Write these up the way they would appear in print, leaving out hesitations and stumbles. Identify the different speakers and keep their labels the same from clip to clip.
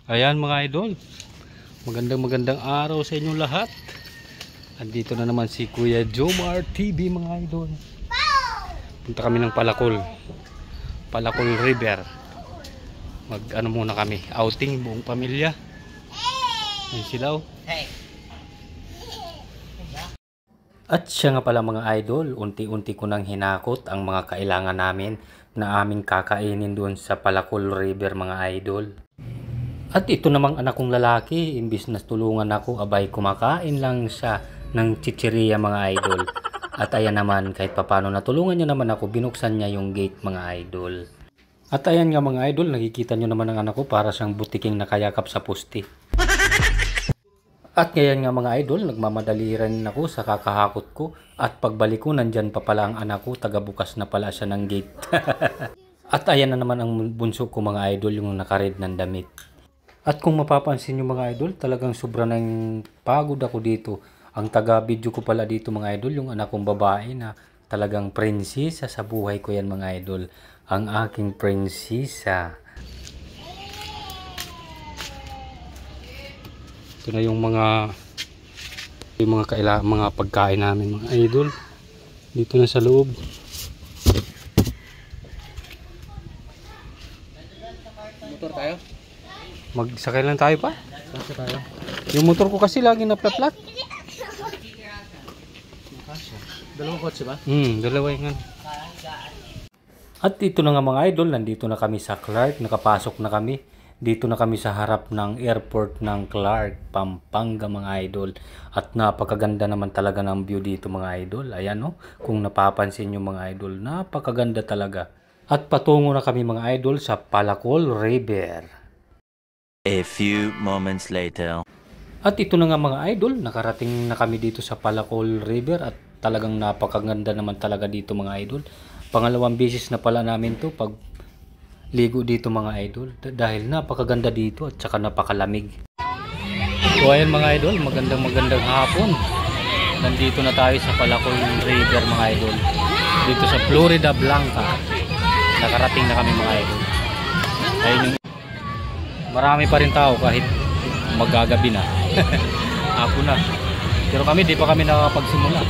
Speaker 1: Ayan mga idol, magandang araw sa inyong lahat. Andito na naman si Kuya Jomar TV mga idol. Punta kami ng Palakol River. Mag muna kami, outing buong pamilya. Ayan sila oh. At siya nga pala mga idol, unti-unti ko nang hinakot ang mga kailangan namin na aming kakainin doon sa Palakol River mga idol. At ito namang anak kong lalaki, imbis na tulungan ako, abay kumakain lang siya ng chichirya mga idol. At ayan naman, kahit papano natulungan niya naman ako, binuksan niya yung gate mga idol. At ayan nga mga idol, nakikita nyo naman ang anak ko para siyang butiking nakayakap sa pusti. At ngayon nga mga idol, nagmamadali rin ako sa kakahakot ko. At pagbalik ko, nandyan pa pala ang anak ko, tagabukas na pala siya ng gate. At ayan na naman ang bunso ko mga idol, yung nakared ng damit. At kung mapapansin nyo mga idol, talagang sobra nang pagod ako dito. Ang taga-video ko pala dito mga idol, yung anak kong babae na talagang prinsesa sa buhay ko yan mga idol. Ang aking prinsesa. Ito na yung mga pagkain namin mga idol. Dito na sa loob.
Speaker 2: Motor tayo?
Speaker 1: Magsakay lang tayo pa.
Speaker 2: Saan tayo?
Speaker 1: Yung motor ko kasi lagi napla-flat.
Speaker 2: Dalawang kotse ba?
Speaker 1: Dalawa yung ano. At dito na nga mga idol, nandito na kami sa Clark, nakapasok na kami. Dito na kami sa harap ng airport ng Clark, Pampanga mga idol. At napakaganda naman talaga ng view dito mga idol. Ayan oh, kung napapansin nyo mga idol, napakaganda talaga. At patungo na kami mga idol sa Palakol River.
Speaker 3: A few moments later.
Speaker 1: At ito na nga mga idol, nakarating na kami dito sa Palakol River at talagang napakaganda naman talaga dito mga idol. Pangalawang beses na pala namin to pag ligo dito mga idol dahil napakaganda dito at saka napakalamig. So ayan mga idol, magandang hapon. Nandito na tayo sa Palakol River mga idol. Dito sa Florida Blanca. Nakarating na kami mga idol. Ayun yung marami pa rin tao kahit magagabi na. Hapon na. Pero kami, di pa kami nakakapagsimula.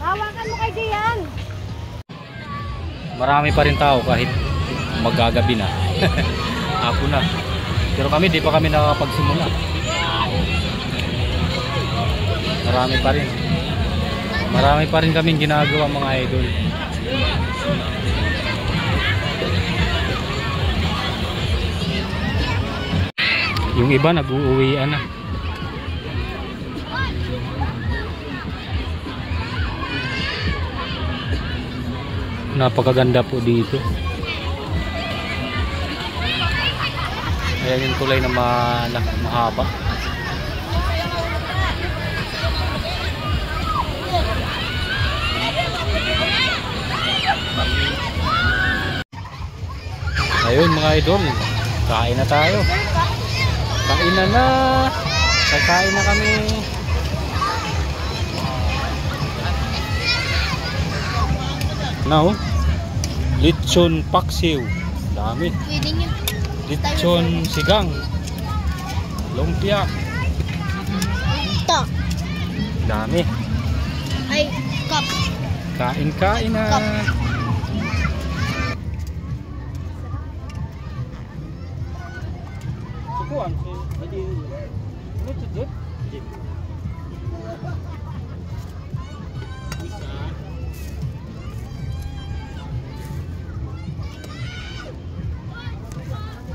Speaker 4: Hawakan mo kay Dian.
Speaker 1: Marami pa rin tao kahit magagabi na. Hapon na. Pero kami, di pa kami nakakapagsimula. Marami pa rin kaming ginagawa mga idol. Yung iba nag-uuwian na. Napakaganda po dito. Ayan yung tulay na mahaba. Ayun mga idol, kain na tayo. Kain na. Kakain na kami. Now, lechon paksiw. Dami.
Speaker 4: Pwede nyo.
Speaker 1: Lechon sigang. Lumpia.
Speaker 4: Ito.
Speaker 1: Dami.
Speaker 4: Ay, cup.
Speaker 1: Kain-kain na.
Speaker 4: Cup.
Speaker 1: Sukuan si Adi. Ano to Jeep?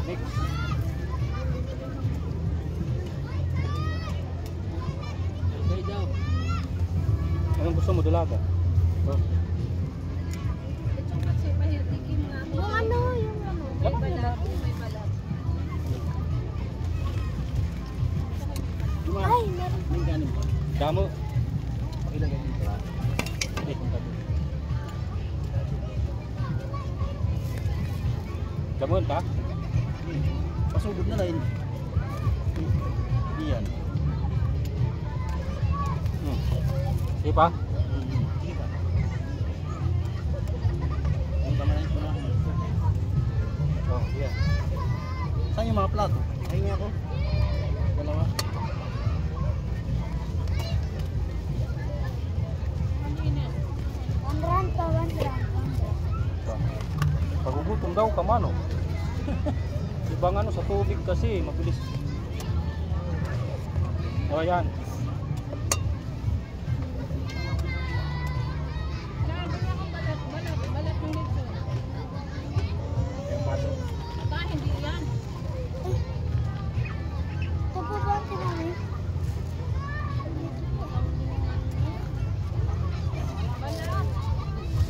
Speaker 1: Mix.
Speaker 2: Okay daw.
Speaker 1: Anong gusto mo, dulaga? Oh.
Speaker 4: Yung ano, yung ano.
Speaker 1: Laman yun na.
Speaker 4: Ay, meron.
Speaker 2: May ganin pa.
Speaker 1: Damo.
Speaker 2: Ilagay dito.
Speaker 1: Eh, Damon pa?
Speaker 2: Pasugod na rin. Iyan.
Speaker 1: Di pa?
Speaker 2: Sige pa. Ang kamalain ko na.
Speaker 1: Oh, yeah.
Speaker 2: Saan yung mga plato? Ayun nga ako. Dalawa.
Speaker 4: One rand.
Speaker 1: Pagugutom daw ka mano. Ibang ano sa tubig kasi mabilis. O yan.
Speaker 4: Ito po ba ang tinanay?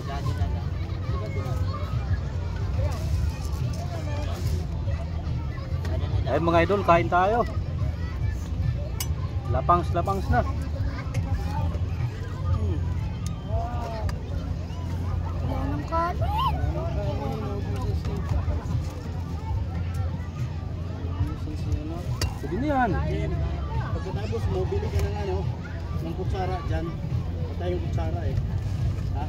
Speaker 2: Dati na lang.
Speaker 1: Ay mga idol, kain tayo. Lapangs na.
Speaker 4: Wala nang kanin.
Speaker 1: Pwede na yan.
Speaker 2: Pagkatapos mo, bili ka ng ano, ng kutsara dyan. Ito yung kutsara eh. Ha?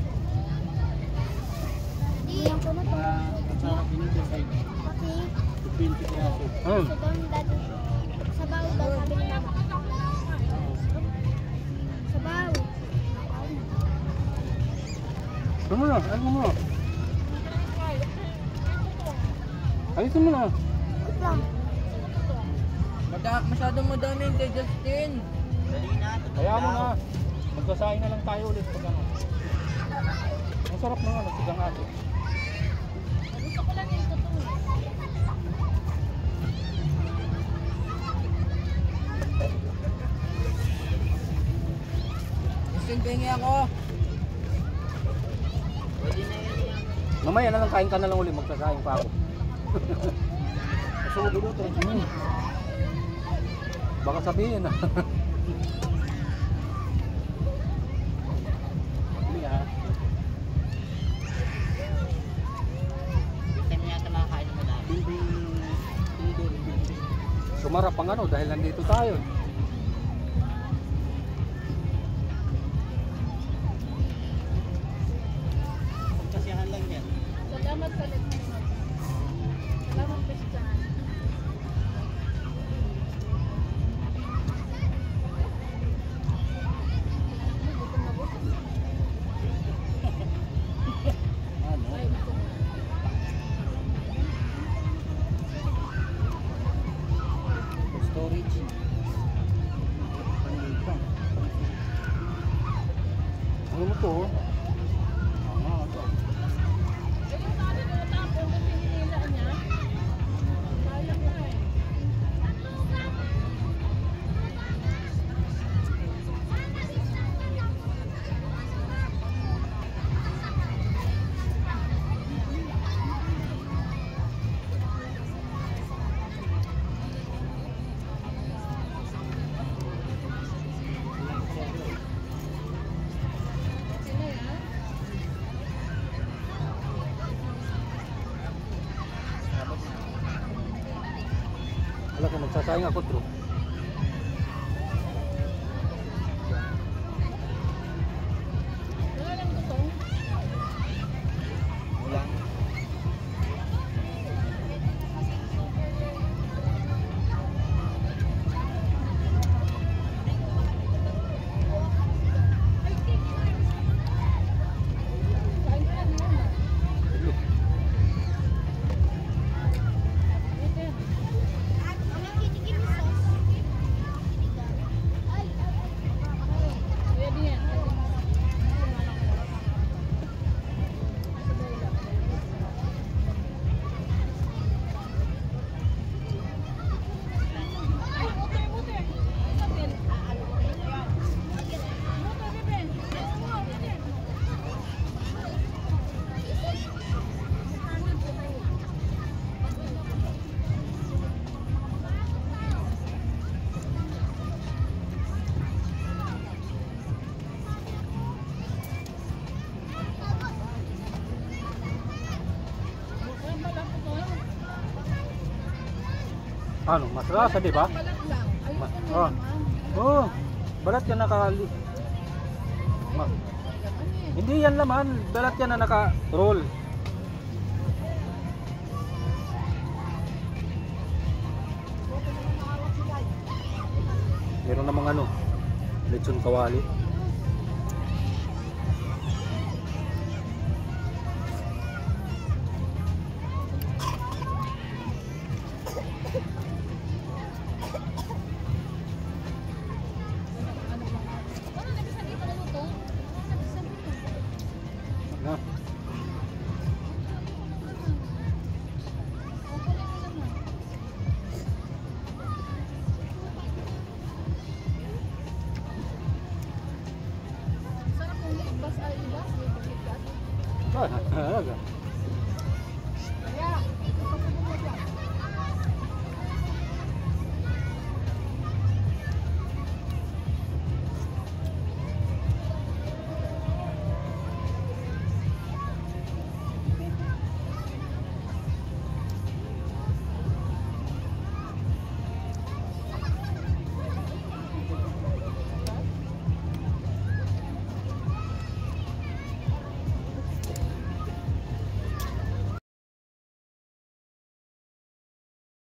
Speaker 4: Diyan ko na to.
Speaker 2: Mga kutsara pinito ay
Speaker 4: Pati.
Speaker 2: 20 piraso.
Speaker 1: Hmm.
Speaker 4: Sa doon dati. Sa baw daw sabi ni mama. Sa baw.
Speaker 1: Ano mo na? Ano mo na? Alisin mo na.
Speaker 4: Wait lang.
Speaker 5: Masyadong madami kay Justin.
Speaker 2: Dali na.
Speaker 1: Kaya mo na. Magsasaing na lang tayo ulit pag ano. Ang sarap na nga, nagsigang ato.
Speaker 4: Gusto ko lang yung tutong.
Speaker 5: Justin, pengi ako.
Speaker 1: Mamaya na lang kain ka na lang ulit, magsasaing pa ako.
Speaker 2: Pasugod ito.
Speaker 1: Baka sabihin na.
Speaker 2: Bili ha. Gusto niya ata makakain mo na.
Speaker 1: Sumarap ang ano dahil nandito tayo.
Speaker 2: Kasiyahan lang yan.
Speaker 4: Salamat sa let's. Salamat Christian.
Speaker 2: Storage.
Speaker 1: Ano mo to?
Speaker 2: Ito.
Speaker 1: Wala ko magsasaing ako, bro.
Speaker 2: Walang.
Speaker 1: Ano, masarasa, di ba?
Speaker 4: Balat lang. Ayun
Speaker 1: Ma-
Speaker 4: ko
Speaker 1: ah.
Speaker 4: naman.
Speaker 1: Oh, balat yan nakali. Ma- Hindi yan laman, balat yan na naka-roll. Meron namang ano, lechon kawali.